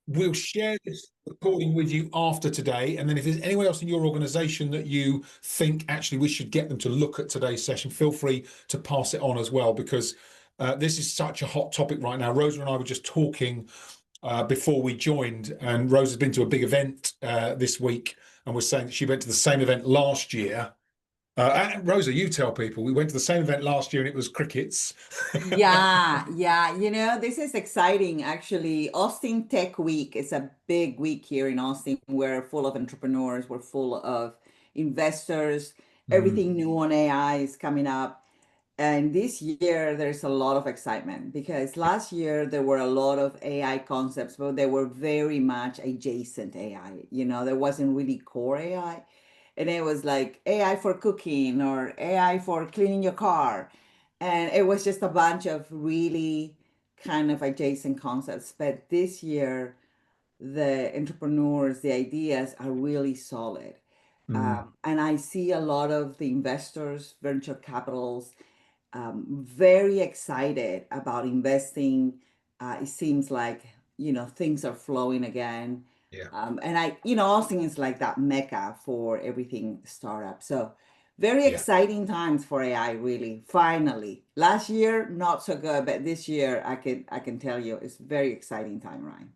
We'll share this recording with you after today. And then if there's anyone else in your organization that you think actually we should get them to look at today's session, feel free to pass it on as well, because this is such a hot topic right now. Rosa and I were just talking before we joined, and Rosa's been to a big event this week and was saying that she went to the same event last year. Rosa, you tell people. We went to the same event last year and it was crickets. Yeah. This is exciting actually. Austin Tech Week is a big week here in Austin. We're full of entrepreneurs, we're full of investors. Mm, Everything new on AI is coming up. And this year, there's a lot of excitement because last year there were a lot of AI concepts, but they were very much adjacent AI. There wasn't really core AI. And it was like AI for cooking or AI for cleaning your car. And it was just a bunch of really kind of adjacent concepts. But this year, the entrepreneurs, the ideas are really solid. mm, And I see a lot of the investors, venture capitals, very excited about investing. It seems like, things are flowing again. yeah. Austin is like that mecca for everything startup. So very Yeah. exciting times for AI, really. Finally, last year not so good, but this year I can tell you it's very exciting time, Ryan.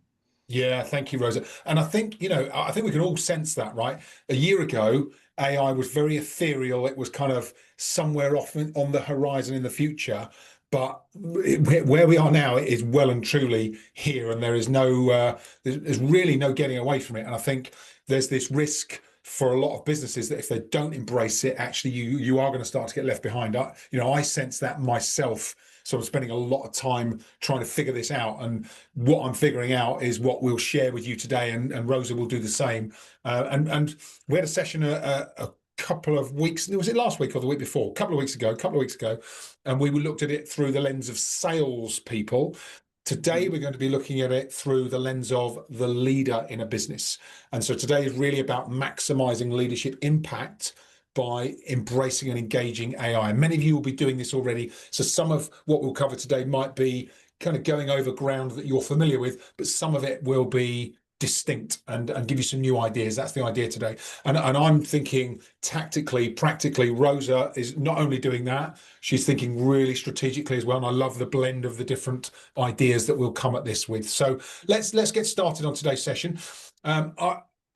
Yeah, thank you, Rosa. And I think, I think we can all sense that, right? A year ago, AI was very ethereal. It was kind of somewhere off on the horizon in the future. But where we are now, it is well and truly here, and there is there's really no getting away from it. And I think there's this risk for a lot of businesses that if they don't embrace it, actually you are going to start to get left behind. I sense that myself. So I'm spending a lot of time trying to figure this out, and what I'm figuring out is what we'll share with you today, and Rosa will do the same. And we had a session a couple of weeks. Was it last week or the week before? A couple of weeks ago, and we looked at it through the lens of salespeople. Today, we're going to be looking at it through the lens of the leader in a business. And so today is really about maximizing leadership impact by embracing and engaging AI. And many of you will be doing this already. So some of what we'll cover today might be kind of going over ground that you're familiar with, but some of it will be distinct and give you some new ideas. That's the idea today. And I'm thinking tactically, practically. Rosa is not only doing that, she's thinking really strategically as well. And I love the blend of the different ideas that we'll come at this with. So let's get started on today's session.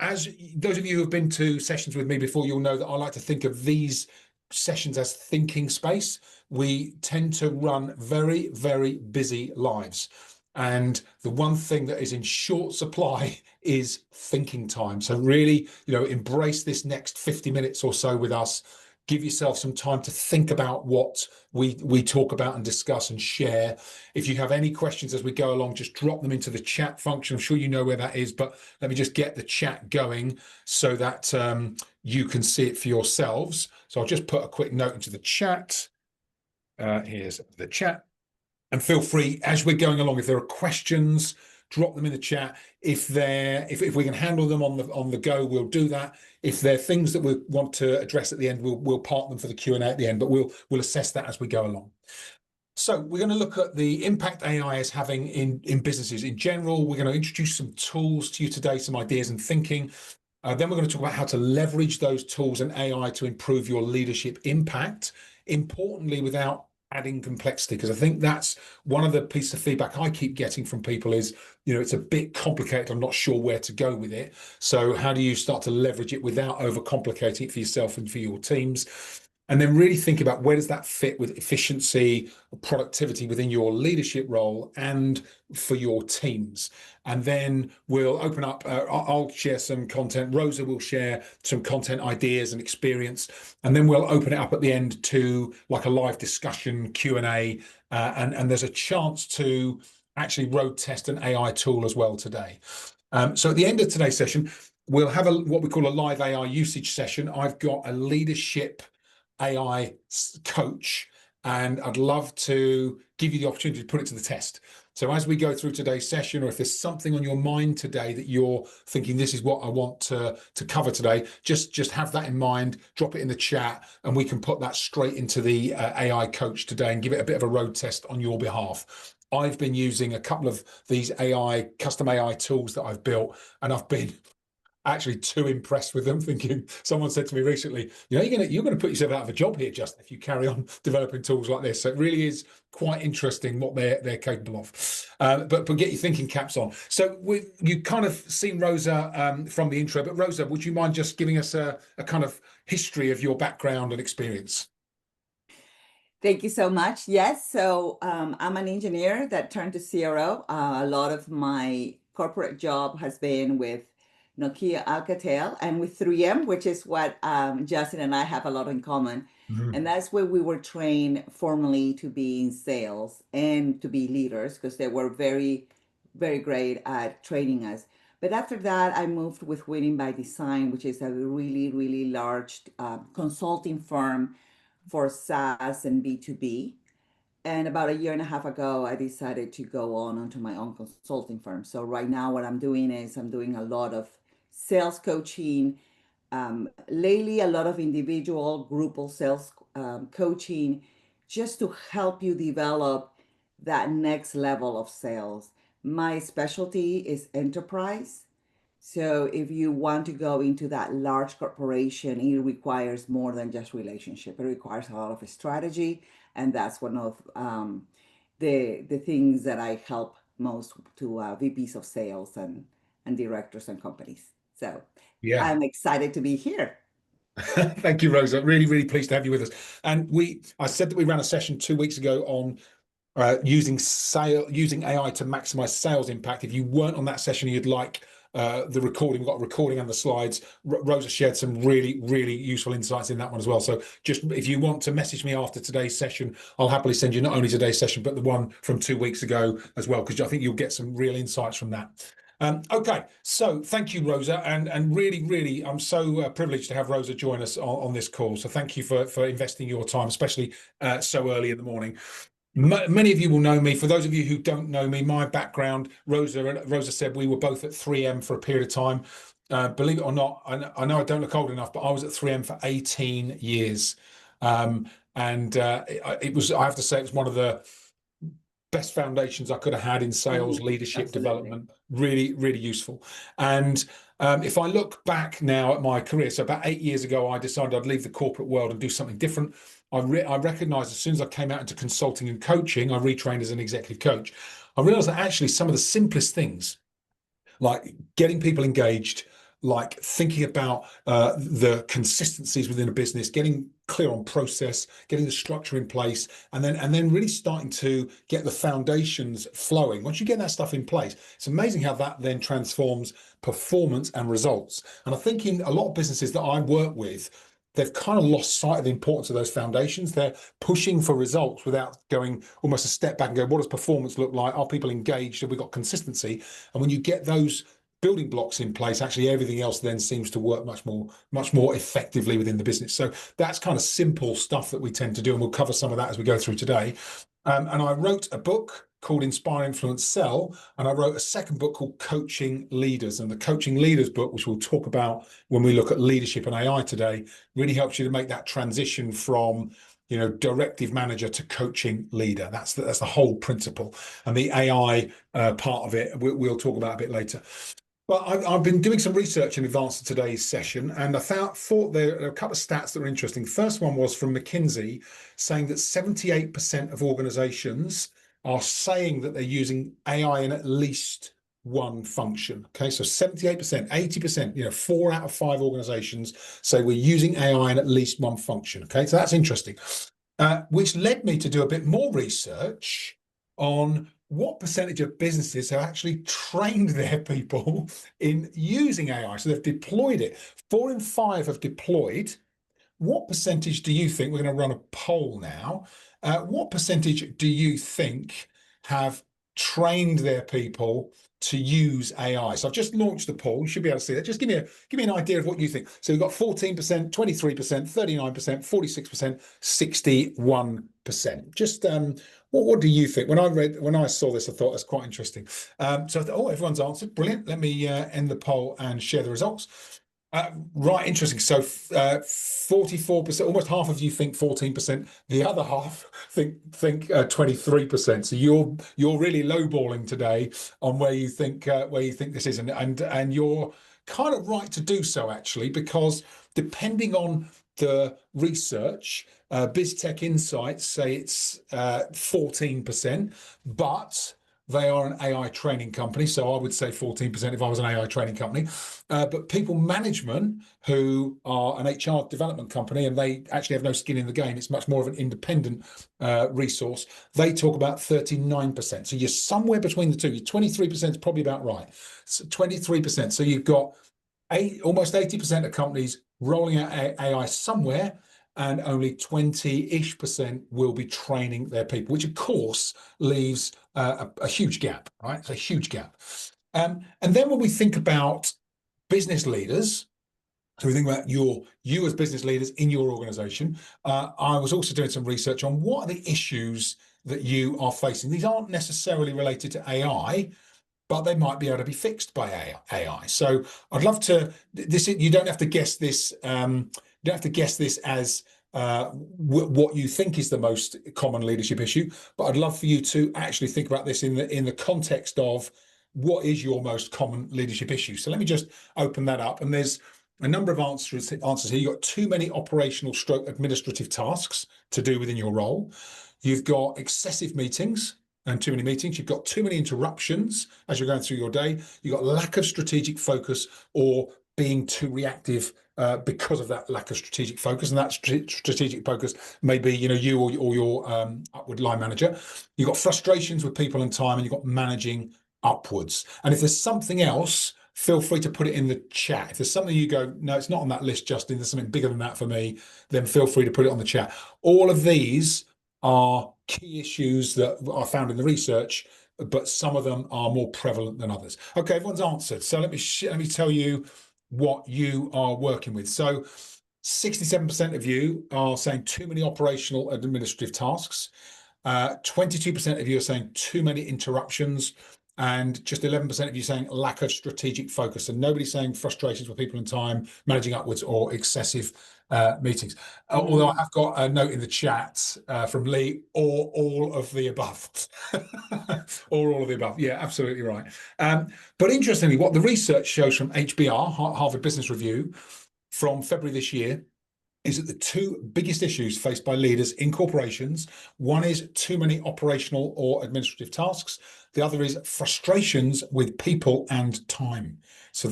As those of you who have been to sessions with me before, you'll know that I like to think of these sessions as thinking space. We tend to run very, very busy lives. And the one thing that is in short supply is thinking time. So really, embrace this next 50 minutes or so with us. Give yourself some time to think about what we talk about and discuss and share. If you have any questions as we go along, just drop them into the chat function. I'm sure you know where that is, but let me just get the chat going so that you can see it for yourselves. So I'll just put a quick note into the chat. Here's the chat. And feel free, as we're going along, if there are questions, drop them in the chat. If we can handle them on the go, we'll do that. If there are things that we want to address at the end, we'll park them for the Q&A at the end, but we'll assess that as we go along. So we're going to look at the impact AI is having in businesses in general. We're going to introduce some tools to you today, some ideas and thinking. Then we're going to talk about how to leverage those tools and AI to improve your leadership impact, importantly, without adding complexity, because I think that's one of the pieces of feedback I keep getting from people is, it's a bit complicated. I'm not sure where to go with it. So how do you start to leverage it without overcomplicating it for yourself and for your teams? And then really think about where does that fit with efficiency, productivity within your leadership role and for your teams. And then we'll open up, I'll share some content. Rosa will share some content ideas and experience. And then we'll open it up at the end to like a live discussion, Q&A, and there's a chance to actually road test an AI tool as well today. So at the end of today's session, we'll have what we call a live AI usage session. I've got a leadership AI coach, and I'd love to give you the opportunity to put it to the test. So as we go through today's session, or if there's something on your mind today that you're thinking this is what I want to cover today, just have that in mind, drop it in the chat, and we can put that straight into the AI coach today and give it a bit of a road test on your behalf. I've been using a couple of these custom AI tools that I've built, and I've been actually too impressed with them. Thinking, someone said to me recently, you're gonna put yourself out of a job here, Justin, if you carry on developing tools like this. So it really is quite interesting what they're capable of. But get your thinking caps on. So you kind of seen Rosa from the intro, but Rosa, would you mind just giving us a kind of history of your background and experience? Thank you so much. Yes, so I'm an engineer that turned to CRO. A lot of my corporate job has been with Nokia Alcatel and with 3M, which is what Justin and I have a lot in common. Mhm. And that's where we were trained formally to be in sales and to be leaders because they were very, very great at training us. But after that, I moved with Winning by Design, which is a really, really large consulting firm for SaaS and B2B. And about a year and a half ago, I decided to go on onto my own consulting firm. So right now, what I'm doing is I'm doing a lot of sales coaching, lately a lot of individual, groupal sales coaching, just to help you develop that next level of sales. My specialty is enterprise. So if you want to go into that large corporation, it requires more than just relationship. It requires a lot of strategy, and that's one of the things that I help most to VPs of sales and directors and companies. So Yeah. I'm excited to be here. Thank you, Rosa. Really, really pleased to have you with us. And I said that we ran a session 2 weeks ago on using AI to maximize sales impact. If you weren't on that session, you'd like the recording. We've got a recording and the slides. Rosa shared some really, really useful insights in that one as well. So just if you want to message me after today's session, I'll happily send you not only today's session, but the one from 2 weeks ago as well, because I think you'll get some real insights from that. Okay, so thank you, Rosa, and really, really, I'm so privileged to have Rosa join us on this call. So thank you for investing your time, especially so early in the morning. Many of you will know me. For those of you who don't know me, my background, Rosa said we were both at 3M for a period of time. Believe it or not, I know I don't look old enough, but I was at 3M for 18 years. And it was, I have to say, it was one of the best foundations I could have had in sales, leadership Absolutely. development. Really, really useful. And if I look back now at my career, so about 8 years ago, I decided I'd leave the corporate world and do something different. I recognized as soon as I came out into consulting and coaching, I retrained as an executive coach. I realized that actually some of the simplest things, like getting people engaged, like thinking about the consistencies within a business, getting clear on process, getting the structure in place, and then really starting to get the foundations flowing. Once you get that stuff in place, it's amazing how that then transforms performance and results. And I think in a lot of businesses that I work with, they've kind of lost sight of the importance of those foundations. They're pushing for results without going almost a step back and go, what does performance look like? Are people engaged? Have we got consistency? And when you get those building blocks in place, actually everything else then seems to work much more effectively within the business. So that's kind of simple stuff that we tend to do, and we'll cover some of that as we go through today. And I wrote a book called Inspire, Influence, Sell, and I wrote a second book called Coaching Leaders. And the Coaching Leaders book, which we'll talk about when we look at leadership and AI today, really helps you to make that transition from directive manager to coaching leader. That's the whole principle, and the AI part of it we'll talk about a bit later. Well, I've been doing some research in advance of today's session, and I thought there are a couple of stats that were interesting. The first one was from McKinsey, saying that 78% of organizations are saying that they're using AI in at least one function. Okay, so 78%, 80%, 4 out of 5 organizations say we're using AI in at least one function. Okay, so that's interesting. Which led me to do a bit more research on what percentage of businesses have actually trained their people in using AI. So they've deployed it. 4 in 5 have deployed. What percentage do you think? We're going to run a poll now. What percentage do you think have trained their people to use AI? So I've just launched the poll. You should be able to see that. Just give me an idea of what you think. So we've got 14%, 23%, 39%, 46%, 61%. Just what do you think? When I saw this, I thought that's quite interesting. So I thought, everyone's answered. Brilliant. Let me end the poll and share the results. Right, interesting. So 44%, almost half of you think 14%. The other half think 23%. So you're really lowballing today on where you think this is, and you're kind of right to do so actually, because depending on the research, BizTech Insights say it's 14%, but they are an AI training company, so I would say 14% if I was an AI training company. But people management, who are an HR development company, and they actually have no skin in the game, it's much more of an independent resource, they talk about 39%. So you're somewhere between the two. Your 23% is probably about right. So 23%. So you've got almost 80% of companies rolling out AI somewhere, and only 20-ish% will be training their people, which of course leaves a huge gap, right? It's a huge gap. And then when we think about business leaders, so we think about you as business leaders in your organization. I was also doing some research on what are the issues that you are facing. These aren't necessarily related to AI, but they might be able to be fixed by AI. So I'd love to. This you don't have to guess this. You don't have to guess this as what you think is the most common leadership issue. But I'd love for you to actually think about this in the context of what is your most common leadership issue. So let me just open that up, and there's a number of answers here. You've got too many operational stroke administrative tasks to do within your role. You've got excessive meetings and too many meetings. You've got too many interruptions as you're going through your day. You've got lack of strategic focus, or being too reactive because of that lack of strategic focus. And that strategic focus may be, you or your upward line manager. You've got frustrations with people and time, and you've got managing upwards. And if there's something else, feel free to put it in the chat. If there's something you go, no, it's not on that list, Justin, there's something bigger than that for me, then feel free to put it on the chat. All of these are key issues that are found in the research, but some of them are more prevalent than others. Okay, everyone's answered. So let me tell you what you are working with. So 67% of you are saying too many operational and administrative tasks. 22% of you are saying too many interruptions, and just 11% of you saying lack of strategic focus. And nobody's saying frustrations with people and time, managing upwards, or excessive meetings. Although I have got a note in the chat from Lee, or all of the above. Or all of the above. Yeah, absolutely right. But interestingly, what the research shows from HBR, Harvard Business Review, from February this year, is that the two biggest issues faced by leaders in corporations, one is too many operational or administrative tasks. The other is frustrations with people and time. So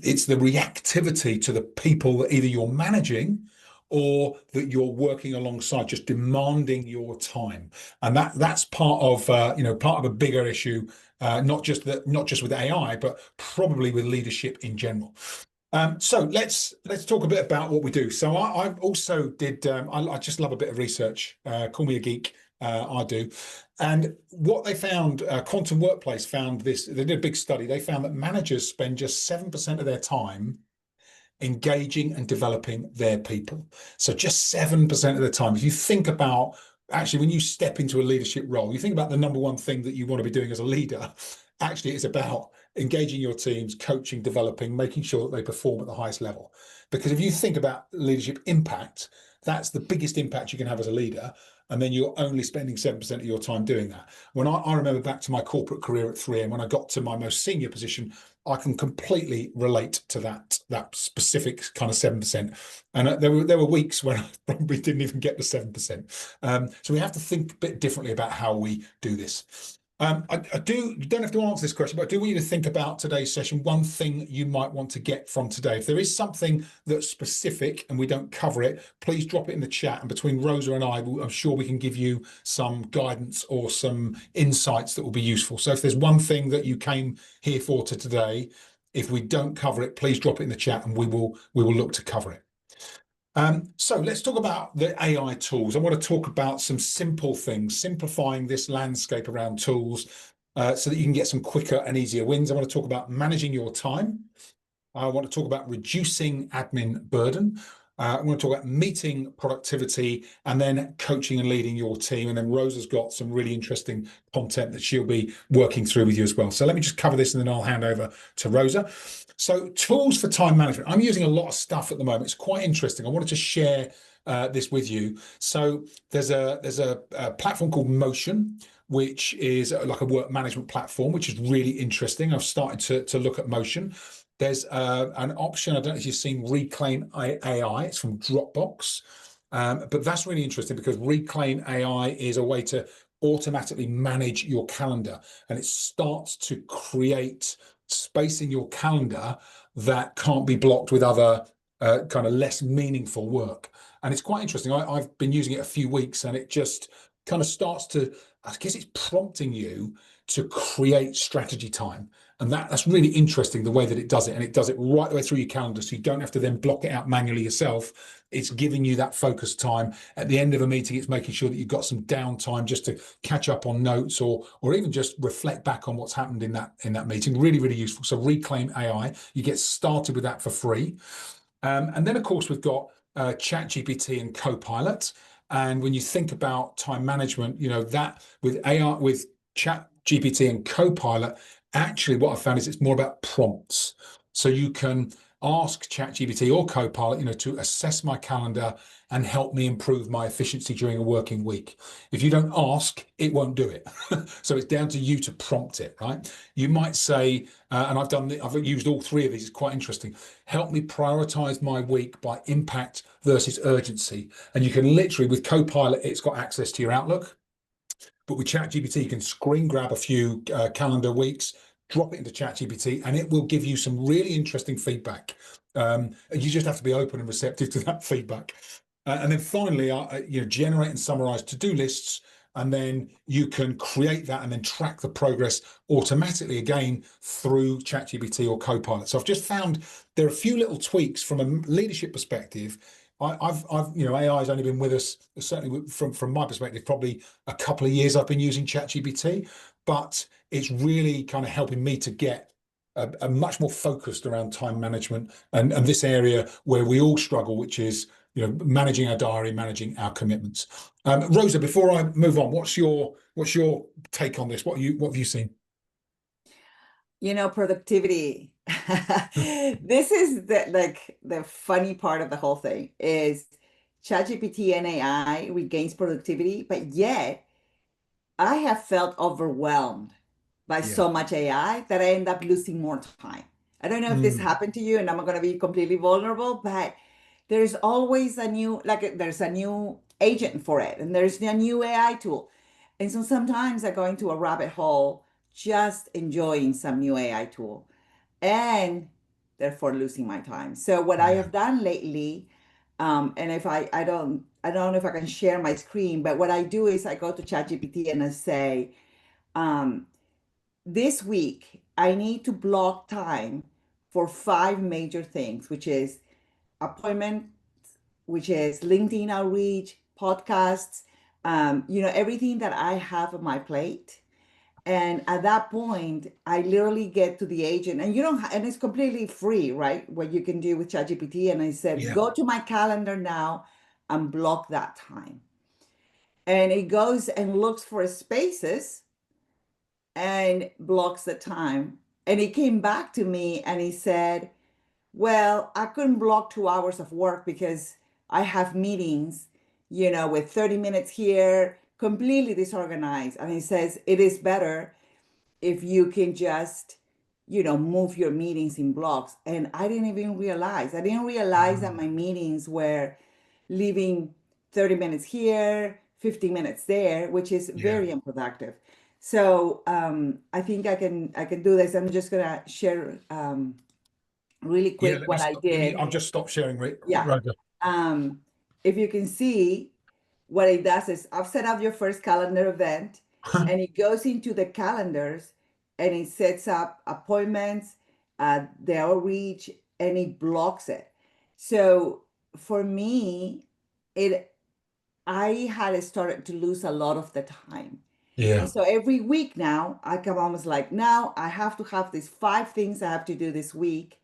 it's the reactivity to the people that either you're managing or that you're working alongside, just demanding your time. And that's part of part of a bigger issue, not just with AI, but probably with leadership in general. So let's talk a bit about what we do. So I also did. I just love a bit of research. Call me a geek. I do. And what they found, Quantum Workplace found this. They did a big study. They found that managers spend just 7% of their time engaging and developing their people. So just 7% of the time. If you think about, actually, when you step into a leadership role, you think about the number one thing that you want to be doing as a leader. Actually, it's about engaging your teams, coaching, developing, making sure that they perform at the highest level. Because if you think about leadership impact, that's the biggest impact you can have as a leader. And then you're only spending 7% of your time doing that. When I remember back to my corporate career at 3M, when I got to my most senior position, I can completely relate to that specific kind of 7%. And there were weeks when I probably didn't even get the 7%. So we have to think a bit differently about how we do this. You don't have to answer this question, but I do want you to think about today's session. One thing you might want to get from today. If there is something that's specific and we don't cover it, please drop it in the chat. And between Rosa and I'm sure we can give you some guidance or some insights that will be useful. So if there's one thing that you came here for today, if we don't cover it, please drop it in the chat and we will look to cover it. So let's talk about the AI tools. I want to talk about some simple things, simplifying this landscape around tools so that you can get some quicker and easier wins. I want to talk about managing your time. I want to talk about reducing admin burden. I'm going to talk about meeting productivity and then coaching and leading your team. And then Rosa's got some really interesting content that she'll be working through with you as well. So let me just cover this and then I'll hand over to Rosa. So, tools for time management. I'm using a lot of stuff at the moment. It's quite interesting. I wanted to share this with you. So there's a platform called Motion, which is like a work management platform, which is really interesting. I've started to look at Motion. There's an option. I don't know if you've seen Reclaim AI. It's from Dropbox. But that's really interesting because Reclaim AI is a way to automatically manage your calendar, and it starts to create space in your calendar that can't be blocked with other kind of less meaningful work. And it's quite interesting. I've been using it a few weeks, and it just kind of starts to, I guess it's prompting you to create strategy time. And that's really interesting the way that it does it. And it does it right the way through your calendar. So you don't have to then block it out manually yourself. It's giving you that focus time. At the end of a meeting, it's making sure that you've got some downtime just to catch up on notes or even just reflect back on what's happened in that meeting. Really, really useful. So Reclaim AI, you get started with that for free. And then, of course, we've got ChatGPT and Copilot. And when you think about time management, that with AI, with ChatGPT and Copilot, actually what I found is it's more about prompts. So you can ask ChatGPT or Copilot, to assess my calendar and help me improve my efficiency during a working week. If you don't ask, it won't do it. So it's down to you to prompt it, right? You might say, and I've used all three of these. It's quite interesting. Help me prioritize my week by impact versus urgency. And you can literally, with Copilot, it's got access to your Outlook. But with ChatGPT, you can screen grab a few calendar weeks, drop it into ChatGPT, and it will give you some really interesting feedback. You just have to be open and receptive to that feedback. And then finally, generate and summarize to-do lists, and then you can create that and then track the progress automatically again through ChatGPT or Copilot. So I've just found there are a few little tweaks from a leadership perspective. AI has only been with us, certainly from my perspective, probably a couple of years I've been using ChatGPT, but it's really kind of helping me to get a much more focused around time management and this area where we all struggle, which is managing our diary, managing our commitments. Rosa, before I move on, what's your take on this? What have you seen? Productivity. This is the funny part of the whole thing is ChatGPT and AI regains productivity, but yet I have felt overwhelmed by Yeah. so much AI that I end up losing more time. I don't know if this Mm, happened to you, and I'm going to be completely vulnerable, but there's always there's a new agent for it, and there's a new AI tool. And so sometimes I go into a rabbit hole just enjoying some new AI tool and therefore losing my time. So what I yeah. have done lately, and if I don't know if I can share my screen, but what I do is I go to ChatGPT and I say, um, this week I need to block time for five major things, which is appointment, which is LinkedIn outreach, podcasts, everything that I have on my plate. And at that point, I literally get to the agent, and you don't, and it's completely free, right? What you can do with ChatGPT. And I said, Yeah. go to my calendar now and block that time. And it goes and looks for spaces and blocks the time. And he came back to me and he said, well, I couldn't block 2 hours of work because I have meetings, with 30 minutes here, completely disorganized. And he says, it is better if you can just, move your meetings in blocks. And I didn't realize that Mm, my meetings were leaving 30 minutes here, 15 minutes there, which is yeah. very unproductive. So I think I can do this. I'm just gonna share really Yeah. quick what I I'll did. just stop sharing, Yeah. Rosa. Um, if you can see, what it does is I've set up your first calendar event, and it goes into the calendars and it sets up appointments, the outreach, and it blocks it. So for me, it I had started to lose a lot of the time. And Yeah. so every week now, I come almost like, now I have to have these five things I have to do this week.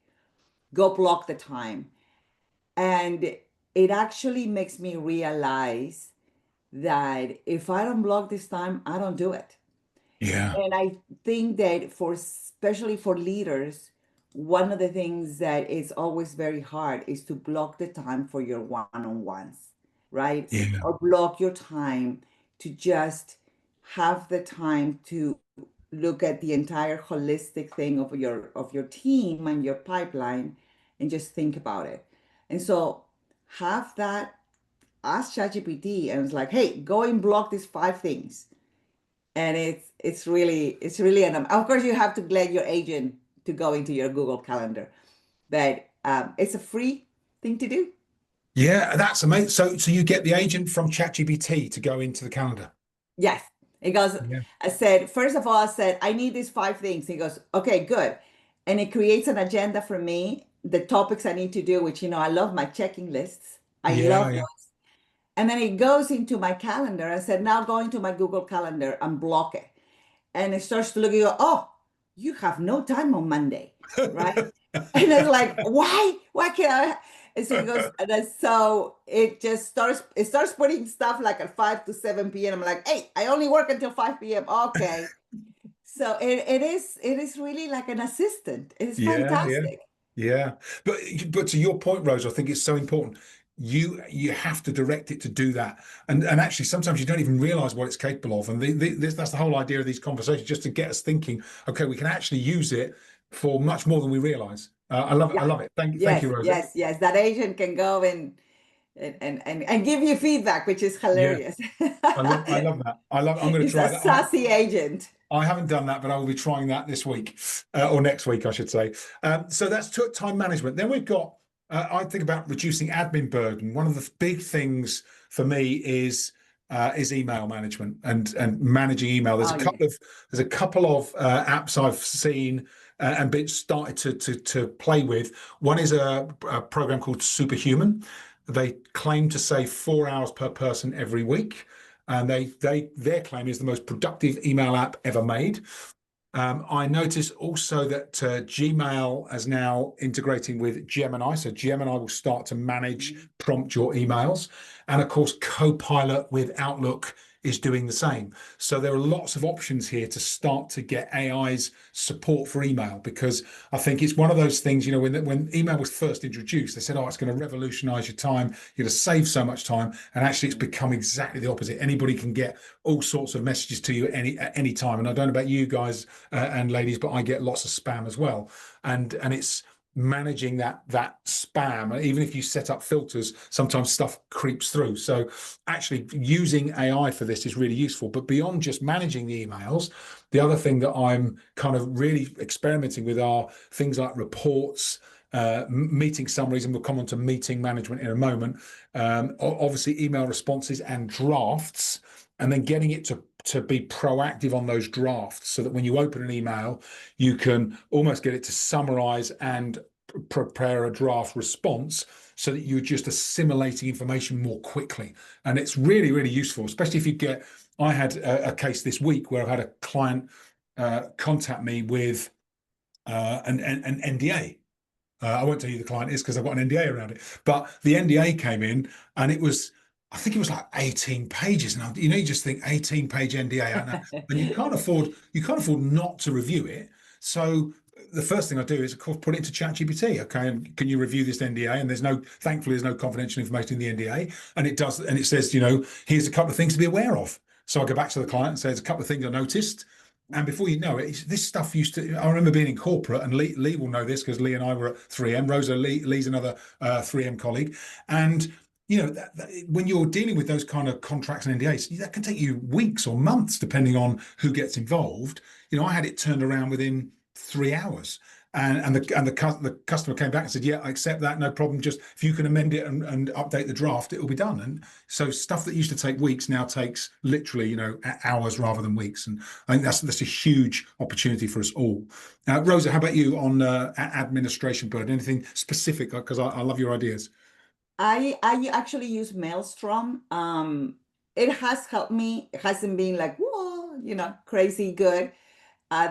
Go block the time. And it actually makes me realize that if I don't block this time, I don't do it. Yeah. And I think that for especially for leaders, one of the things that is always very hard is to block the time for your one-on-ones, right? Yeah. Or block your time to just have the time to look at the entire holistic thing of your team and your pipeline and just think about it. And so have that, ask ChatGPT and it's like, hey, go and block these five things, and it's really an of course you have to let your agent to go into your Google Calendar, but it's a free thing to do. Yeah, that's amazing. So you get the agent from ChatGPT to go into the calendar. Yes, it goes. Yeah. I said first of all, I said I need these five things. He goes, okay, good, and it creates an agenda for me, the topics I need to do, which I love my checking lists. I love Yeah, yeah. those. And then it goes into my calendar. I said, now go into my Google Calendar and block it. And it starts to look at you, oh, you have no time on Monday, right? And it's like, why? Why can't I? And so he goes, and then, so it starts putting stuff like at 5 to 7 p.m. I'm like, hey, I only work until 5 p.m. Okay. So it is really like an assistant. It is Yeah, yeah. fantastic. Yeah, but to your point, Rose, I think it's so important. You have to direct it to do that, and actually sometimes you don't even realize what it's capable of. And that's the whole idea of these conversations, just to get us thinking. Okay, we can actually use it for much more than we realize. I love it. I Yeah. love it. Thank Yes, you, Rosa. yes, yes. That agent can go and give you feedback, which is Yeah, hilarious. I love that. I love. I'm going to It's a try that. I sassy agent. I haven't done that, but I will be trying that this week or next week, I should say. So that's time management. Then we've got, I think about reducing admin burden. One of the big things for me is email management and managing email. Oh yeah. There's a couple of apps I've seen and been started to play with. One is a program called Superhuman. They claim to save 4 hours per person every week, and their claim is the most productive email app ever made. I noticed also that Gmail is now integrating with Gemini. So Gemini will start to manage, prompt your emails. And of course, Copilot with Outlook is doing the same. So there are lots of options here to start to get AI's support for email, because I think it's one of those things, when email was first introduced, they said, oh, it's going to revolutionize your time. You're going to save so much time. And actually, it's become exactly the opposite. Anybody can get all sorts of messages to you at any time. And I don't know about you guys and ladies, but I get lots of spam as well. And it's managing that spam. Even if you set up filters, sometimes stuff creeps through. So actually using AI for this is really useful. But beyond just managing the emails, the other thing that I'm kind of really experimenting with are things like reports, meeting summaries, and we'll come on to meeting management in a moment. Obviously, email responses and drafts, and then getting it to be proactive on those drafts, so that when you open an email, you can almost get it to summarize and prepare a draft response, so that you're just assimilating information more quickly. And it's really, really useful, especially if you get. I had a case this week where I've had a client contact me with an NDA. I won't tell you who the client is because I've got an NDA around it. But the NDA came in, and I think it was like 18 pages. And you just think 18-page NDA, and you can't afford not to review it. So the first thing I do is, of course, put it into ChatGPT. Okay, and can you review this NDA? And thankfully, there's no confidential information in the NDA. And it does, and it says, here's a couple of things to be aware of. So I go back to the client and say, there's a couple of things I noticed. And before you know it, this stuff used to. I remember being in corporate, and Lee will know this because Lee and I were at 3M. Lee's another 3M colleague, and when you're dealing with those kind of contracts and NDAs, that can take you weeks or months, depending on who gets involved. I had it turned around within 3 hours. And the customer came back and said, yeah, I accept that, no problem. Just if you can amend it and update the draft, it will be done. And so stuff that used to take weeks now takes literally, hours rather than weeks. And I think that's a huge opportunity for us all. Rosa, how about you on administration burden? Anything specific? Because I love your ideas. I actually use Maelstrom. It has helped me. It hasn't been like, whoa, crazy good.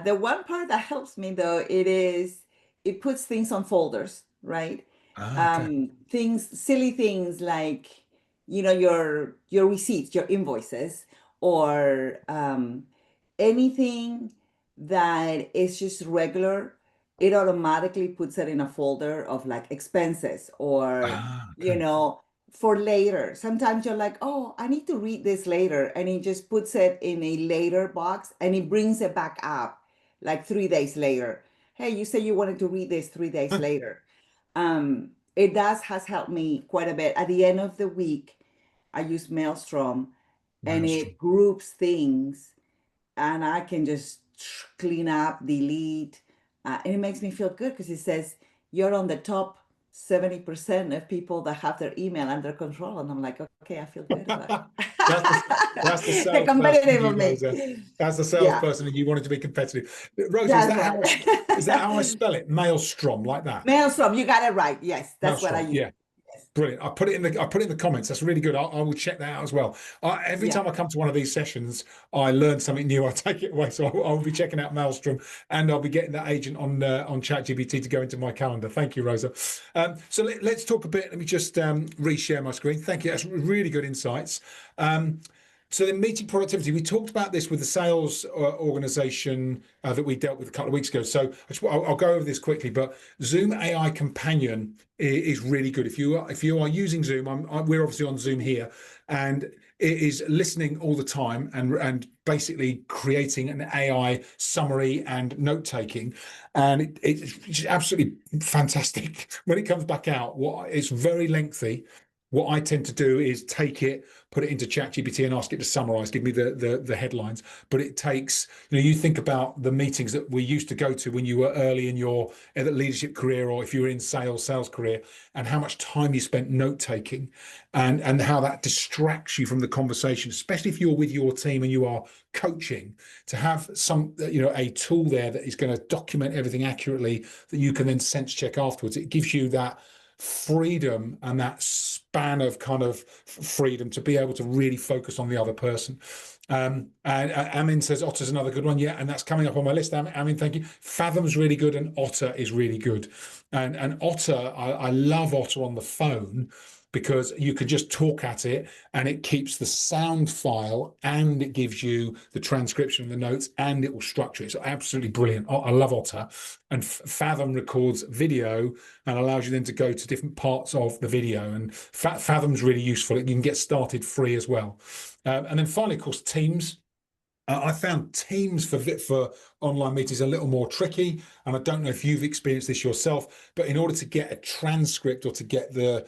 The one part that helps me though, it puts things on folders, right? Okay. Things, silly things like, your receipts, your invoices, or anything that is just regular, it automatically puts it in a folder of like expenses, or you Okay. know for later. Sometimes you're like, oh, I need to read this later, and it just puts it in a later box, and it brings it back up like 3 days later. Hey, you said you wanted to read this 3 days later. It does has helped me quite a bit. At the end of the week, I use Maelstrom, and Maelstrom. it groups things, and I can just clean up, delete, and it makes me feel good because it says you're on the top 70% of people that have their email under control, and I'm like, okay, I feel good about That's the that's the the salesperson in competitive you, of me. Rosa. That's the Yeah, salesperson and you wanted to be competitive. Rosa, that's right. is that how I spell it? Maelstrom, like that. Maelstrom, you got it right. Yes, that's what I Maelstrom. use. Yeah. Yes. Brilliant. I put it in the comments. That's really good. I will check that out as well. Every Yeah. time I come to one of these sessions, I learn something new. I take it away. So I'll be checking out Maelstrom, and I'll be getting that agent on ChatGPT to go into my calendar. Thank you, Rosa. So let's talk a bit. Let me just reshare my screen. Thank you. That's really good insights. So the meeting productivity, we talked about this with the sales organization that we dealt with a couple of weeks ago. So I'll go over this quickly, but Zoom AI Companion is really good. If you are using Zoom, we're obviously on Zoom here, and it is listening all the time and basically creating an AI summary and note taking, and it's absolutely fantastic when it comes back out. It's very lengthy. What I tend to do is take it, put it into ChatGPT, and ask it to summarize, give me the headlines. But it takes, you think about the meetings that we used to go to when you were early in your leadership career, or if you were in sales career, and how much time you spent note taking, and how that distracts you from the conversation, especially if you're with your team and you are coaching. To have a tool there that is going to document everything accurately, that you can then sense check afterwards. It gives you that freedom and that span of kind of freedom to be able to really focus on the other person. And Amin says Otter's another good one. Yeah, and that's coming up on my list. Amin, thank you. Fathom's really good, and Otter is really good. And Otter, I love Otter on the phone because you can just talk at it and it keeps the sound file and it gives you the transcription and the notes and it will structure it. It's absolutely brilliant. I love Otter. And Fathom records video and allows you then to go to different parts of the video. And Fathom's really useful. You can get started free as well. And then finally, of course, Teams. I found Teams for online meetings a little more tricky, and I don't know if you've experienced this yourself. But in order to get a transcript or to get the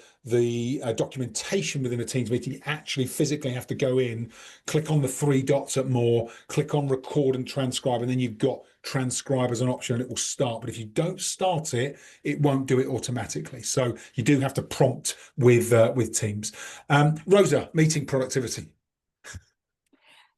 documentation within a Teams meeting, you actually physically have to go in, click on the three dots at more, click on record and transcribe, and then you've got transcribe as an option, and it will start. But if you don't start it, it won't do it automatically. So you do have to prompt with Teams. Rosa, meeting productivity.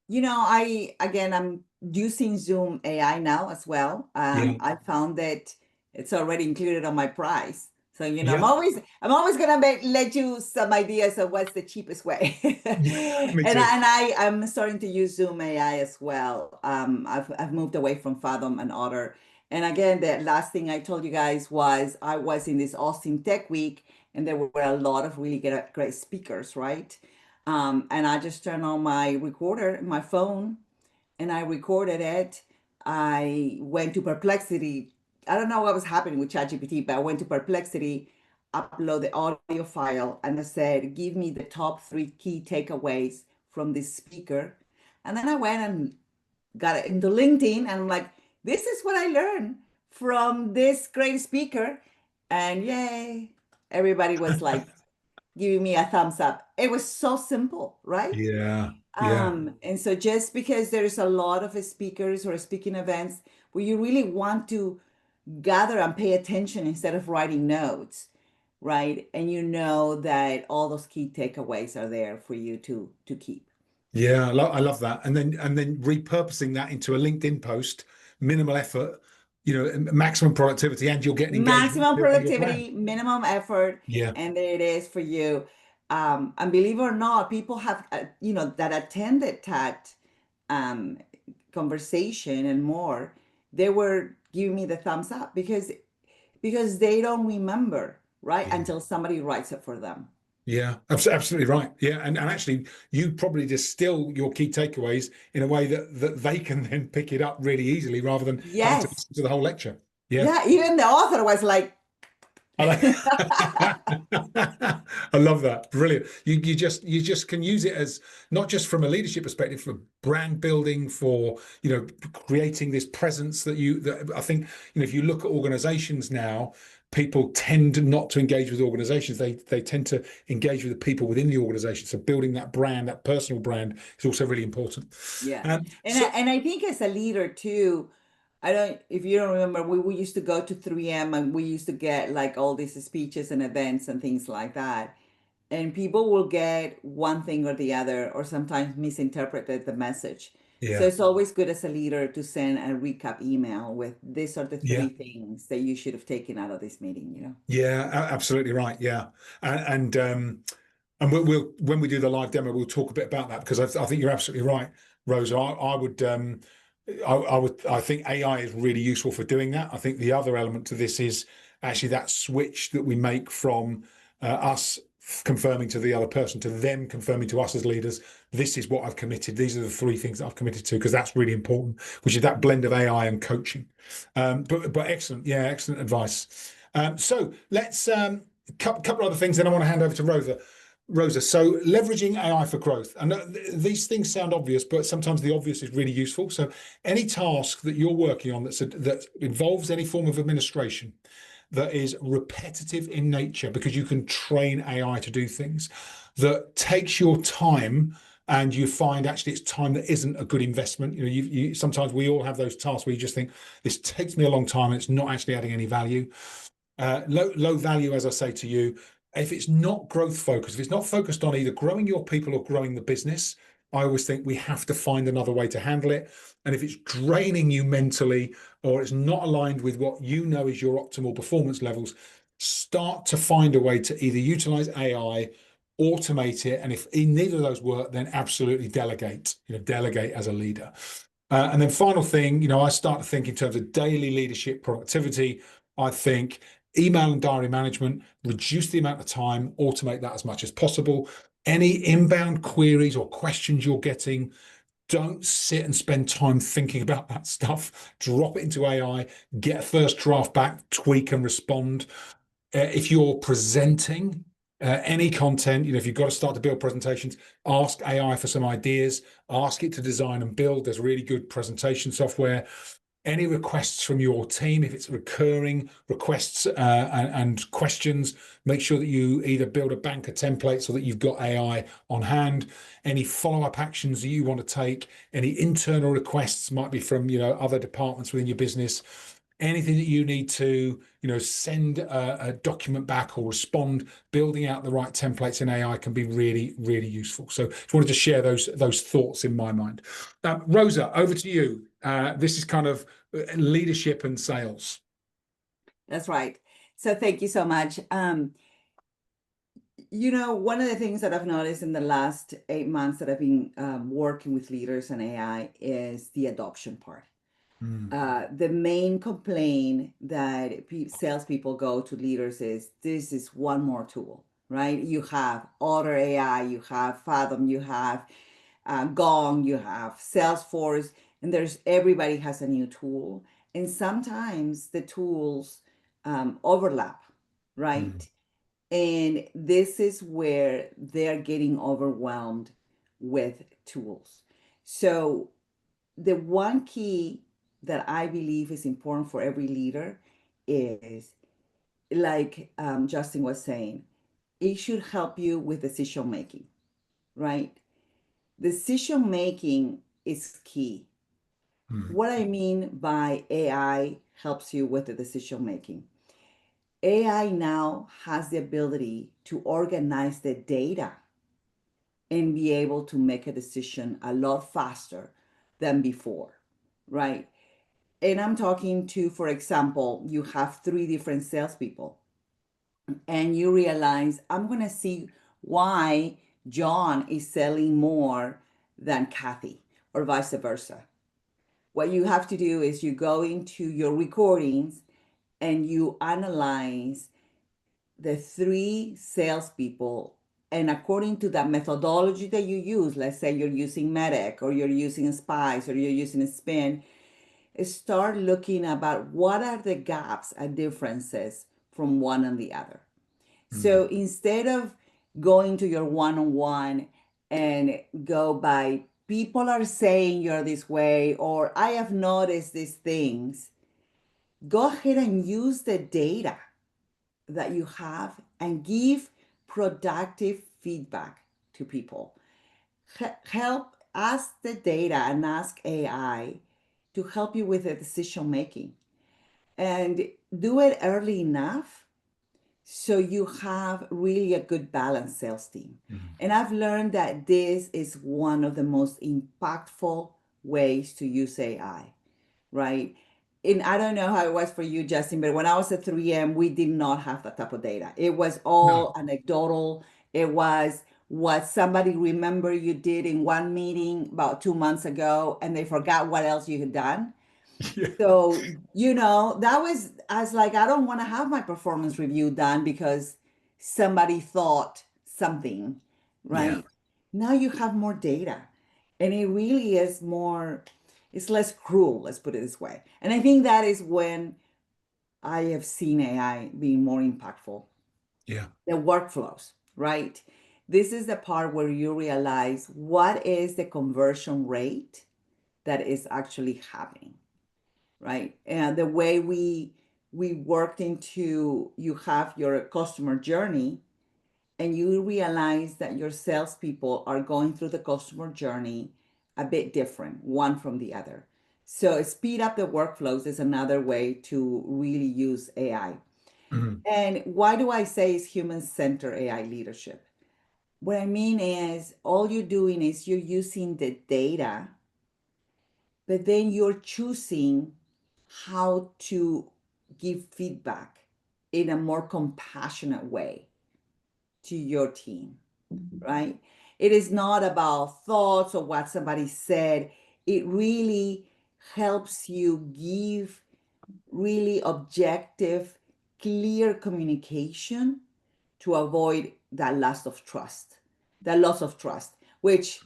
I'm using Zoom AI now as well. Yeah, I found that it's already included on my price. So, yeah, I'm always gonna let you some ideas of what's the cheapest way. me And too. I'm starting to use Zoom AI as well. I've moved away from Fathom and Otter. And again, the last thing I told you guys was I was in this Austin Tech Week, and there were a lot of really great speakers, right? And I just turned on my recorder, my phone, and I recorded it. I went to Perplexity. I don't know what was happening with ChatGPT, but I went to Perplexity, upload the audio file, and I said, give me the top 3 key takeaways from this speaker. And then I went and got it into LinkedIn, and I'm like, this is what I learned from this great speaker. And yay, everybody was like giving me a thumbs up. It was so simple, right? Yeah, yeah. And so just because there's a lot of speakers or speaking events where you really want to gather and pay attention instead of writing notes, right? And you know that all those key takeaways are there for you to keep. Yeah, I love that. And then repurposing that into a LinkedIn post, minimal effort, maximum productivity, and you're getting engagement Maximum on your brand. productivity, minimum effort, Yeah, and there it is for you. And believe it or not, people have, that attended that um, conversation and more, they were giving me the thumbs up because they don't remember, right? Yeah. Until somebody writes it for them. Yeah, absolutely right. Yeah, and actually, you probably distill your key takeaways in a way that they can then pick it up really easily, rather than having to Yes. listen to the whole lecture. Yeah, Yeah, even the author was like, I like. I love that. Brilliant. You just can use it as not just from a leadership perspective, for brand building, for creating this presence that I think if you look at organizations now, people tend not to engage with organizations. They tend to engage with the people within the organization. So building that brand, that personal brand, is also really important. yeah. And So I think as a leader too, I don't, if you don't remember, we used to go to 3M and we used to get like all these speeches and events and things like that. And people will get one thing or the other, or sometimes misinterpreted the message. So yeah, it's always good as a leader to send a recap email with these are the yeah. three things that you should have taken out of this meeting, you know? Yeah, absolutely right. Yeah, and we'll when we do the live demo, we'll talk a bit about that, because I think you're absolutely right, Rosa. I think AI is really useful for doing that. I think the other element to this is actually that switch that we make from us confirming to the other person to them confirming to us as leaders. This is what I've committed. These are the three things that I've committed to, because that's really important, which is that blend of AI and coaching. But excellent, yeah, excellent advice. So let's couple of other things. Then I want to hand over to Rosa. Rosa, so leveraging AI for growth. And these things sound obvious, but sometimes the obvious is really useful. So any task that you're working on that involves any form of administration, that is repetitive in nature, because you can train AI to do things, that takes your time, and you find actually it's time that isn't a good investment. Sometimes we all have those tasks where you just think, this takes me a long time and it's not actually adding any value. Low value, as I say to you, if it's not growth focused, if it's not focused on either growing your people or growing the business, I always think we have to find another way to handle it. And if it's draining you mentally, or it's not aligned with what you know is your optimal performance levels, start to find a way to either utilize AI, automate it, and if neither of those work, then absolutely delegate. Delegate as a leader. And then final thing, I start to think in terms of daily leadership productivity. I think email and diary management, reduce the amount of time, automate that as much as possible. Any inbound queries or questions you're getting, don't sit and spend time thinking about that stuff. Drop it into AI, get a first draft back, tweak and respond. If you're presenting any content, if you've got to start to build presentations, ask AI for some ideas, ask it to design and build. There's really good presentation software. Any requests from your team, if it's recurring requests and questions, make sure that you either build a bank of templates so that you've got AI on hand. Any follow-up actions that you want to take, any internal requests, might be from other departments within your business. Anything that you need to send a document back or respond, building out the right templates in AI can be really, really useful. So just wanted to share those thoughts in my mind. Rosa, over to you. This is kind of leadership and sales. That's right. So thank you so much. One of the things that I've noticed in the last 8 months that I've been working with leaders and AI is the adoption part. Mm, The main complaint that salespeople go to leaders is this is one more tool, right? You have Otter AI, you have Fathom, you have Gong, you have Salesforce, and everybody has a new tool. And sometimes the tools overlap, mm, right? And this is where they're getting overwhelmed with tools. So the one key that I believe is important for every leader is, like Justin was saying, it should help you with decision making, right? Decision making is key. mm, What I mean by AI helps you with the decision making. AI now has the ability to organize the data and be able to make a decision a lot faster than before, right? And I'm talking to, for example, you have three different salespeople, and you realize, I'm going to see why John is selling more than Kathy, or vice versa. What you have to do is you go into your recordings and you analyze the three salespeople, and according to that methodology that you use, let's say you're using MEDIC or you're using Spice or you're using Spin, start looking about what are the gaps and differences from one and the other. Mm. So instead of going to your one-on-one and go by people are saying you're this way or I have noticed these things, go ahead and use the data that you have and give productive feedback to people. Help ask the data and ask AI to help you with the decision making and do it early enough so you have really a good balanced sales team. Mm. And I've learned that this is one of the most impactful ways to use AI, right? And I don't know how it was for you, Justin, but when I was at 3M, we did not have that type of data. It was No. all anecdotal. It was what somebody remember you did in one meeting about 2 months ago, and they forgot what else you had done. Yeah. So, that was, I was like, I don't want to have my performance review done because somebody thought something, Yeah. right? Now you have more data and it really is more, it's less cruel, let's put it this way. And I think that is when I have seen AI being more impactful. Yeah. The workflows, right? This is the part where you realize what is the conversion rate that is actually happening, right? And the way we worked into you have your customer journey and you realize that your salespeople are going through the customer journey a bit different, one from the other. So speed up the workflows is another way to really use AI. Mm. And why do I say it's human-centered AI leadership? What I mean is all you're doing is you're using the data, but then you're choosing how to give feedback in a more compassionate way to your team, right? It is not about thoughts or what somebody said. It really helps you give really objective, clear communication to avoid that loss of trust, which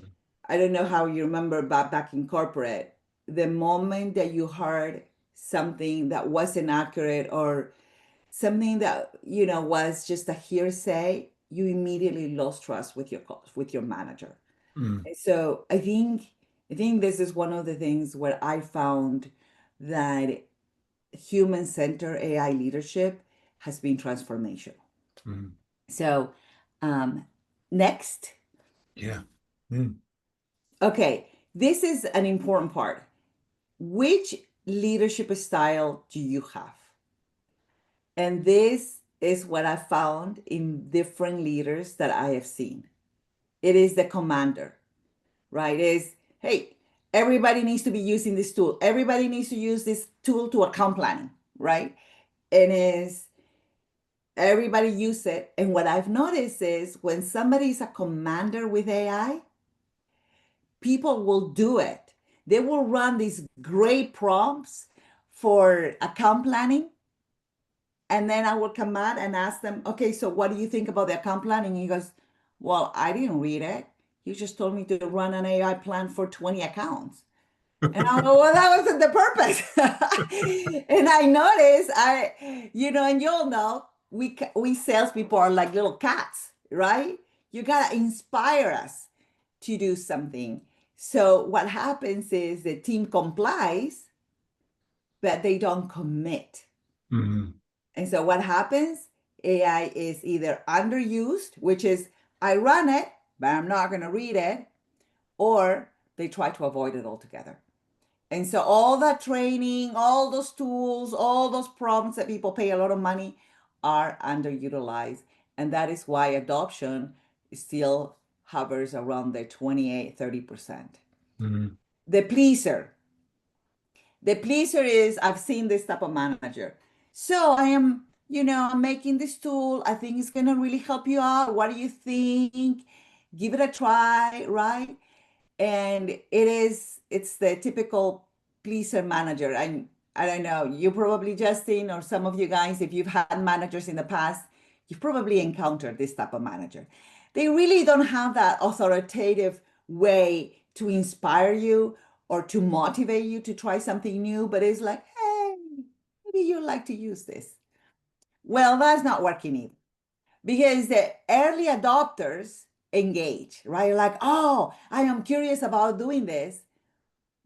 I don't know how you remember back in corporate, the moment that you heard something that wasn't accurate or something that was just a hearsay, you immediately lost trust with your manager. Mm. And so I think this is one of the things where I found that human-centered AI leadership has been transformational. Mm. So, um, next, Yeah. Mm. okay, this is an important part. Which leadership style do you have? And this is what I found in different leaders that I have seen. It is the commander, right? It is, hey, everybody needs to be using this tool. Everybody needs to use this tool to account planning, right? And is everybody use it. And what I've noticed is when somebody is a commander with AI, people will do it. They will run these great prompts for account planning. And then I will come out and ask them, okay, so what do you think about the account planning? And he goes, well, I didn't read it. You just told me to run an AI plan for 20 accounts. And I go, well, that wasn't the purpose. And I noticed, and you'll know, we salespeople are like little cats, right? You gotta inspire us to do something. So what happens is the team complies, but they don't commit. Mm. And so what happens? AI is either underused, which is I run it, but I'm not going to read it, or they try to avoid it altogether. And so all that training, all those tools, all those prompts that people pay a lot of money are underutilized. And that is why adoption still hovers around the 28-30%. Mm. The pleaser. The pleaser is I've seen this type of manager. So I am, I'm making this tool. I think it's gonna really help you out. What do you think? Give it a try, right? And it's the typical pleaser manager. I don't know, you probably, Justin, or some of you guys, if you've had managers in the past, You've probably encountered this type of manager. They really don't have that authoritative way to inspire you or to motivate you to try something new, but it's like, hey, maybe you'd like to use this. Well, that's not working either because the early adopters engage, right? Like, oh, I am curious about doing this,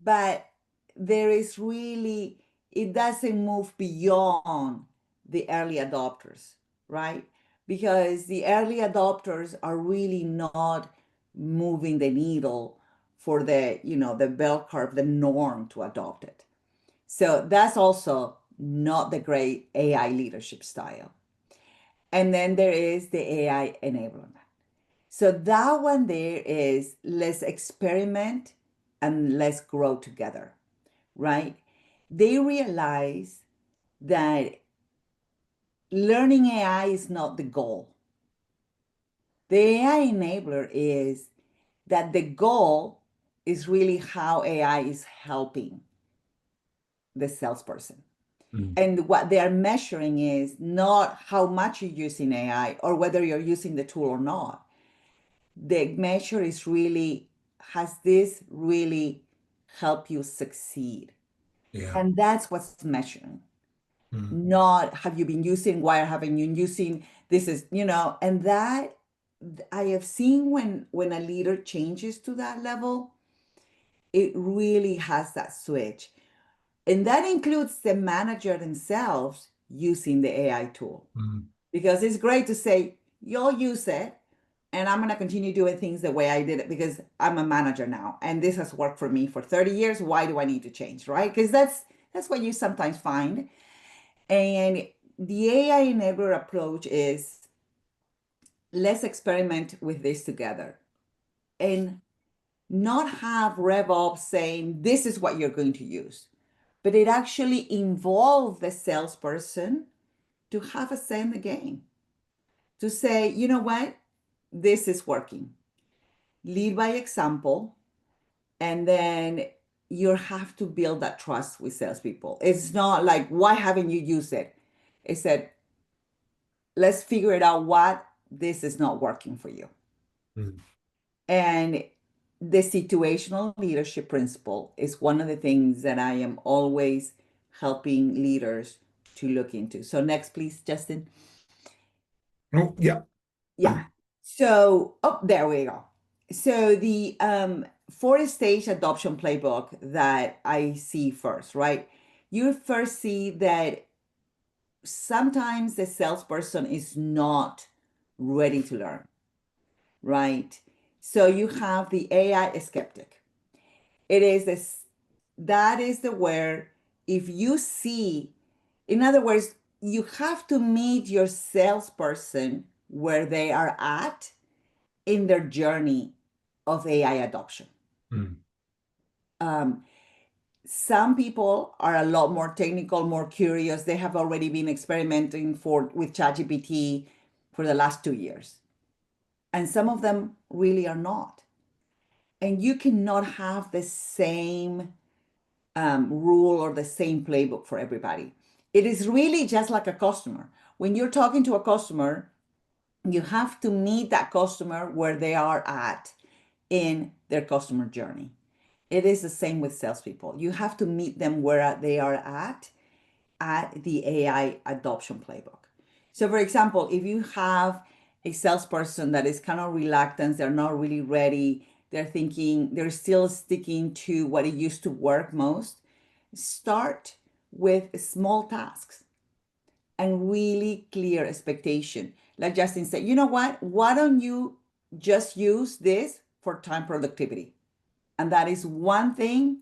but there is really, it doesn't move beyond the early adopters, right? Because the early adopters are really not moving the needle for the, the bell curve, the norm to adopt it. So that's also not the great AI leadership style. And then there is the AI enablement. So that one there is let's experiment and let's grow together, right? They realize that learning AI is not the goal. The AI enabler is that the goal is really how AI is helping the salesperson. Mm. And what they are measuring is not how much you're using AI or whether you're using the tool or not. The measure is really, has this really helped you succeed? Yeah. And that's what's measuring. Mm. Not have you been using, why haven't you using, this is, and that I have seen when a leader changes to that level, it really has that switch. And that includes the manager themselves using the AI tool. Mm. Because it's great to say, you'll use it, and I'm going to continue doing things the way I did it because I'm a manager now, and this has worked for me for 30 years. Why do I need to change, right? Because that's what you sometimes find. And the AI enabler approach is let's experiment with this together and not have RevOps saying this is what you're going to use, but it actually involves the salesperson to have a say in the game, to say, you know what, this is working. Lead by example, and then you have to build that trust with salespeople. It's not like, why haven't you used it? It's that let's figure it out what this is not working for you. Mm. And the situational leadership principle is one of the things that I am always helping leaders to look into. So next, please, Justin. Oh, yeah. Yeah. So, oh, there we go. So the four-stage adoption playbook that I see first, right? You first see that sometimes the salesperson is not ready to learn, right? So you have the AI skeptic. It is this, that is the where if you see, in other words, you have to meet your salesperson where they are at in their journey of AI adoption. Mm. Um, some people are a lot more technical, more curious. They have already been experimenting with ChatGPT for the last 2 years. And some of them really are not. And you cannot have the same rule or the same playbook for everybody. It is really just like a customer. When you're talking to a customer, you have to meet that customer where they are at in their customer journey. It is the same with salespeople. You have to meet them where they are at the AI adoption playbook. So, for example, if you have a salesperson that is kind of reluctant, they're not really ready, they're thinking, they're still sticking to what it used to work most, start with small tasks and really clear expectation. Like Justin said, you know what? Why don't you just use this for time productivity? And that is one thing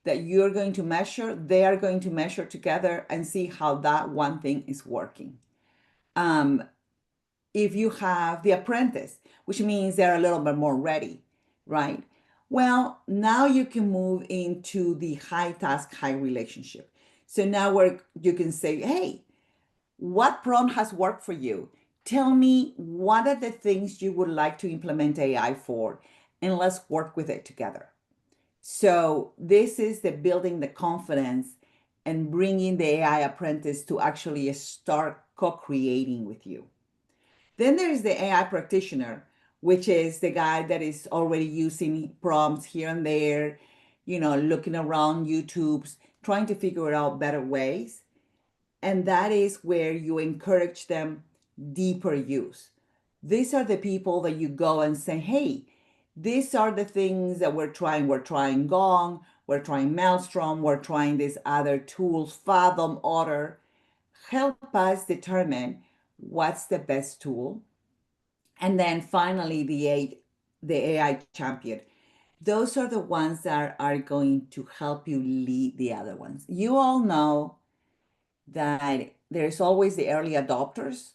that you're going to measure. They are going to measure together and see how that one thing is working. Um, if you have the apprentice, which means they're a little bit more ready, right? Well, now you can move into the high task, high relationship. So now where you can say, hey, what prompt has worked for you? Tell me what are the things you would like to implement AI for, and let's work with it together. So this is the building the confidence and bringing the AI apprentice to actually start co-creating with you. Then there is the AI practitioner, which is the guy that is already using prompts here and there, looking around YouTube's, trying to figure out better ways. And that is where you encourage them deeper use. These are the people that you go and say, hey, these are the things that we're trying. We're trying Gong, we're trying Maelstrom, we're trying these other tools, Fathom, Otter. Help us determine what's the best tool. And then finally, the AI champion. Those are the ones that are going to help you lead the other ones. You all know that there's always the early adopters,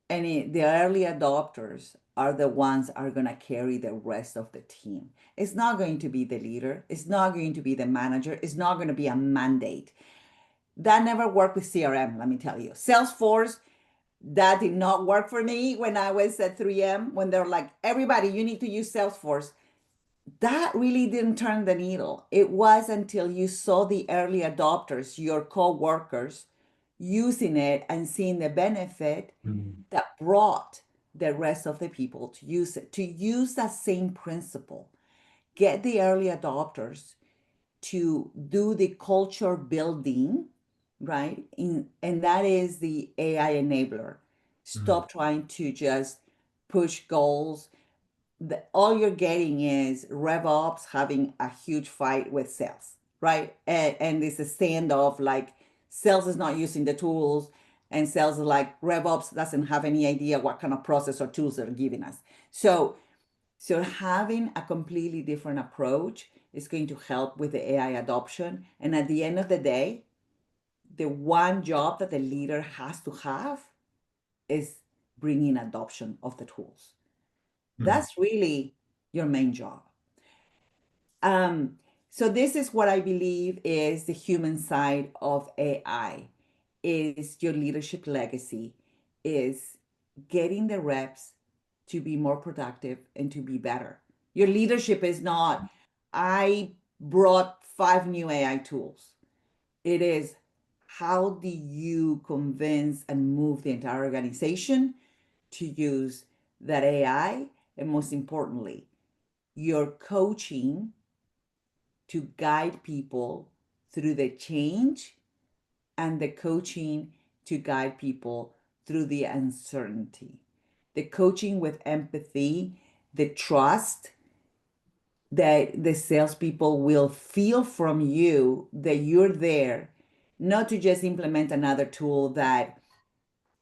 and the early adopters are the ones are going to carry the rest of the team. It's not going to be the leader. It's not going to be the manager. It's not going to be a mandate. That never worked with CRM, let me tell you. Salesforce, that did not work for me when I was at 3M, when they're like, everybody, you need to use Salesforce. That really didn't turn the needle. It was until you saw the early adopters, your co-workers, using it and seeing the benefit that brought the rest of the people to use it, to use that same principle. Get the early adopters to do the culture building, right? And that is the AI enabler. Stop trying to just push goals. All you're getting is RevOps having a huge fight with sales, right? And it's a standoff, like sales is not using the tools, and sales is like RevOps doesn't have any idea what kind of process or tools they're giving us. So having a completely different approach is going to help with the AI adoption. And at the end of the day, the one job that the leader has to have is bringing adoption of the tools. That's really your main job. So this is what I believe is the human side of AI, is your leadership legacy, is getting the reps to be more productive and to be better. Your leadership is not, I brought 5 new AI tools. It is, how do you convince and move the entire organization to use that AI? And most importantly, your coaching to guide people through the change, and the coaching to guide people through the uncertainty. The coaching with empathy, the trust that the salespeople will feel from you that you're there, not to just implement another tool that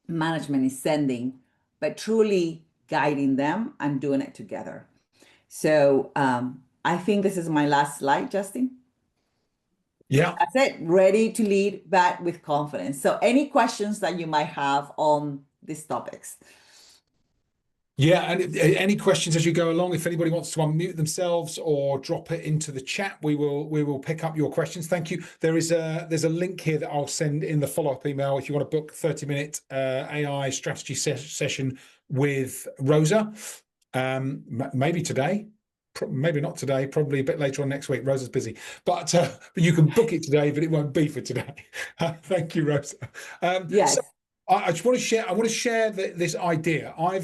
management is sending, but truly guiding them and doing it together. So I think this is my last slide, Justin. Yeah. That's it. Ready to lead, but with confidence. So any questions that you might have on these topics? Yeah, and any questions as you go along, if anybody wants to unmute themselves or drop it into the chat, we will pick up your questions. Thank you. There's a link here that I'll send in the follow-up email if you want to book 30-minute AI strategy session with Rosa. Maybe today, maybe not today, probably a bit later on next week. Rosa's busy, but you can book it today, but it won't be for today. Thank you, Rosa. Yes. So I just want to share. I want to share this idea. I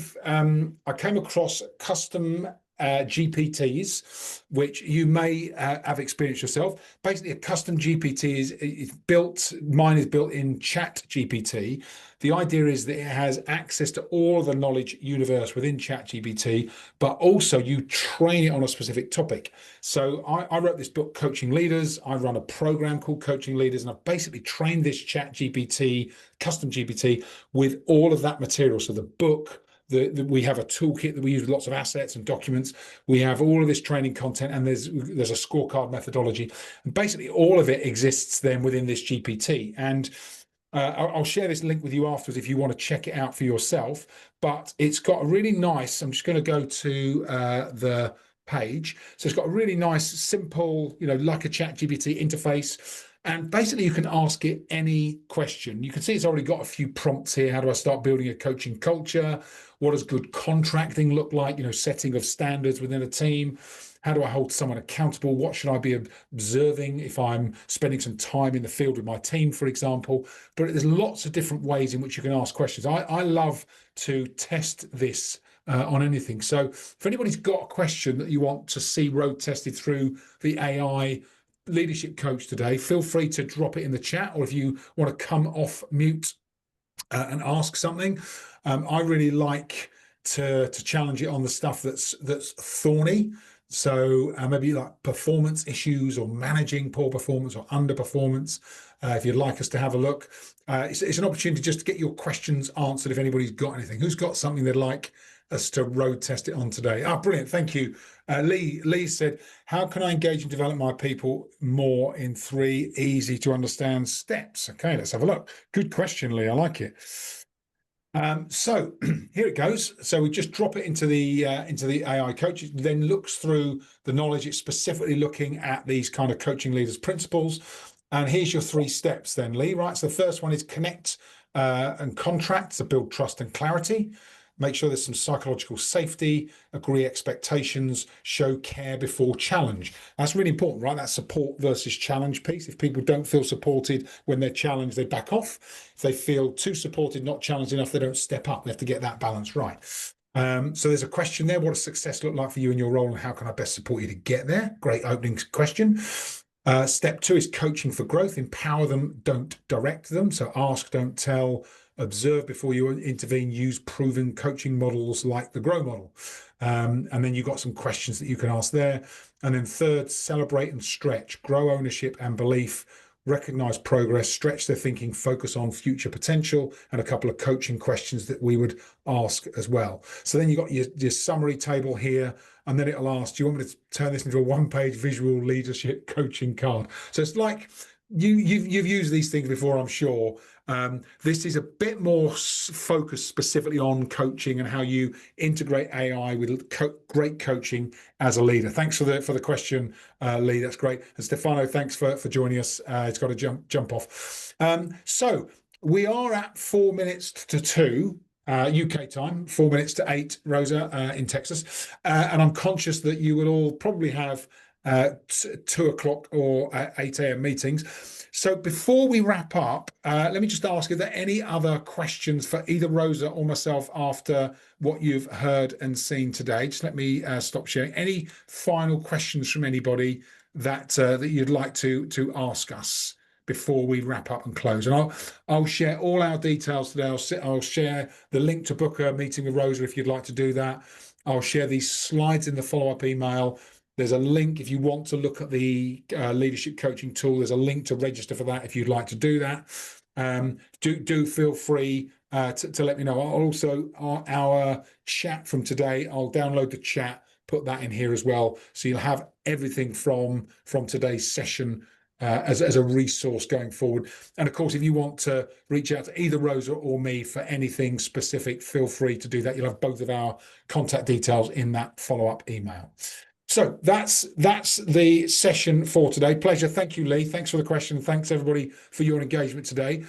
came across custom GPTs, which you may have experienced yourself. Basically, a custom GPT is built. Mine is built in Chat GPT. The idea is that it has access to all of the knowledge universe within Chat GPT, but also you train it on a specific topic. So I wrote this book, Coaching Leaders. I run a program called Coaching Leaders, and I've basically trained this Chat GPT, custom GPT, with all of that material. So the book, we have a toolkit that we use with lots of assets and documents. We have all of this training content, and there's a scorecard methodology. And basically all of it exists then within this GPT. And I'll share this link with you afterwards if you want to check it out for yourself. But it's got a really nice, I'm just going to go to the page. So it's got a really nice, simple, like a Chat GPT interface. And basically you can ask it any question. You can see it's already got a few prompts here. How do I start building a coaching culture? What does good contracting look like? Setting of standards within a team. How do I hold someone accountable? What should I be observing if I'm spending some time in the field with my team, for example? But there's lots of different ways in which you can ask questions. I love to test this on anything. So if anybody's got a question that you want to see road tested through the AI leadership coach today, feel free to drop it in the chat, or if you want to come off mute and ask something. I really like to challenge it on the stuff that's thorny. So maybe like performance issues or managing poor performance or underperformance. If you'd like us to have a look, it's an opportunity just to get your questions answered. If anybody's got anything, who's got something they'd like us to road test it on today? Brilliant, thank you. Lee said, how can I engage and develop my people more in 3 easy to understand steps? Okay, let's have a look. Good question, Lee. I like it. So here it goes. So we just drop it into the AI coach. It then looks through the knowledge. It's specifically looking at these kind of coaching leaders principles. And here's your 3 steps then, Lee, right? So the first one is connect and contract to build trust and clarity. Make sure there's some psychological safety, agree expectations, show care before challenge. That's really important, right? That support versus challenge piece. If people don't feel supported when they're challenged, they back off. If they feel too supported, not challenged enough, they don't step up. They have to get that balance right. So there's a question there. What does success look like for you in your role, and how can I best support you to get there? Great opening question. Step 2 is coaching for growth. Empower them, don't direct them. So ask, don't tell. Observe before you intervene. Use proven coaching models like the Grow model. And then you've got some questions that you can ask there. And then third, celebrate and stretch. Grow ownership and belief. Recognize progress, stretch their thinking, focus on future potential, and a couple of coaching questions that we would ask as well. So then you've got your summary table here, and then it'll ask, do you want me to turn this into a 1-page visual leadership coaching card? So it's like you've used these things before, I'm sure. This is a bit more focused specifically on coaching and how you integrate AI with great coaching as a leader. Thanks for the question, Lee. That's great. And Stefano, thanks for joining us. It's got to jump off. So we are at 4 minutes to 2. UK time, 4 minutes to 8, Rosa, in Texas. And I'm conscious that you will all probably have 2 o'clock or 8 a.m. meetings. So before we wrap up, let me just ask, are there any other questions for either Rosa or myself after what you've heard and seen today? Just let me stop sharing. Any final questions from anybody that you'd like to ask us before we wrap up and close? And I'll share all our details today. I'll share the link to book a meeting with Rosa if you'd like to do that. I'll share these slides in the follow-up email. There's a link if you want to look at the leadership coaching tool. There's a link to register for that if you'd like to do that. Do feel free to let me know. I'll also, our chat from today, I'll download the chat, put that in here as well. So you'll have everything from today's session as a resource going forward. And of course, if you want to reach out to either Rosa or me for anything specific, feel free to do that. You'll have both of our contact details in that follow-up email. So that's the session for today. Pleasure. Thank you, Lee. Thanks for the question. Thanks, everybody, for your engagement today.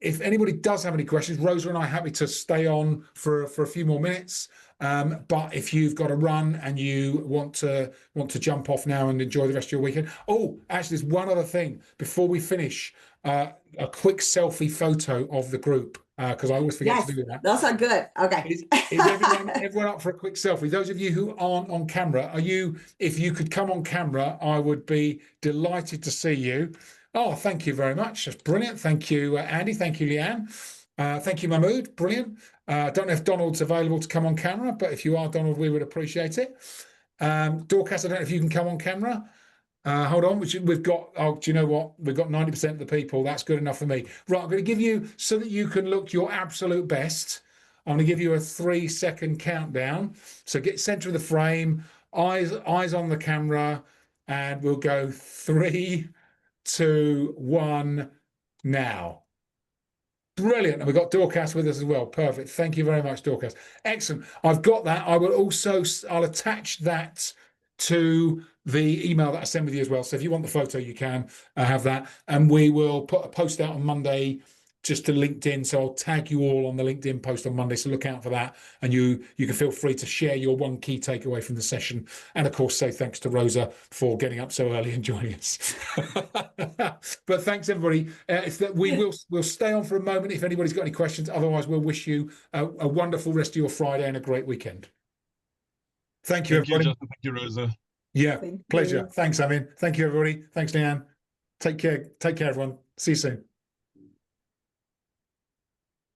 If anybody does have any questions, Rosa and I are happy to stay on for a few more minutes. But if you've got to run and you want to jump off now and enjoy the rest of your weekend. Oh, actually, there's one other thing before we finish. A quick selfie photo of the group, because I always forget to do that. Those are good. Okay. Is everyone up for a quick selfie? Those of you who aren't on camera, if you could come on camera, I would be delighted to see you. Oh, thank you very much. That's brilliant. Thank you, Andy. Thank you, Leanne. Thank you, Mahmood. Brilliant. I don't know if Donald's available to come on camera, but if you are, Donald, we would appreciate it. Dorcas, I don't know if you can come on camera. Hold on, we've got, do you know what? We've got 90% of the people. That's good enough for me. Right, I'm going to give you, so that you can look your absolute best, I'm going to give you a 3-second countdown. So get center of the frame, eyes on the camera, and we'll go 3, 2, 1, now. Brilliant. And we've got Dorcas with us as well. Perfect. Thank you very much, Dorcas. Excellent. I've got that. I'll attach that to the email that I send with you as well. So if you want the photo, you can have that. And we will put a post out on Monday just to LinkedIn. So I'll tag you all on the LinkedIn post on Monday. So look out for that. And you can feel free to share your one key takeaway from the session. And of course, say thanks to Rosa for getting up so early and joining us. But thanks, everybody. We'll stay on for a moment if anybody's got any questions. Otherwise, we'll wish you a wonderful rest of your Friday and a great weekend. Thank you, Thank you, everybody. Justin. Thank you, Rosa. Yeah, Thank pleasure. you. Thanks, Amin. Thank you, everybody. Thanks, Leanne. Take care. Take care, everyone. See you soon.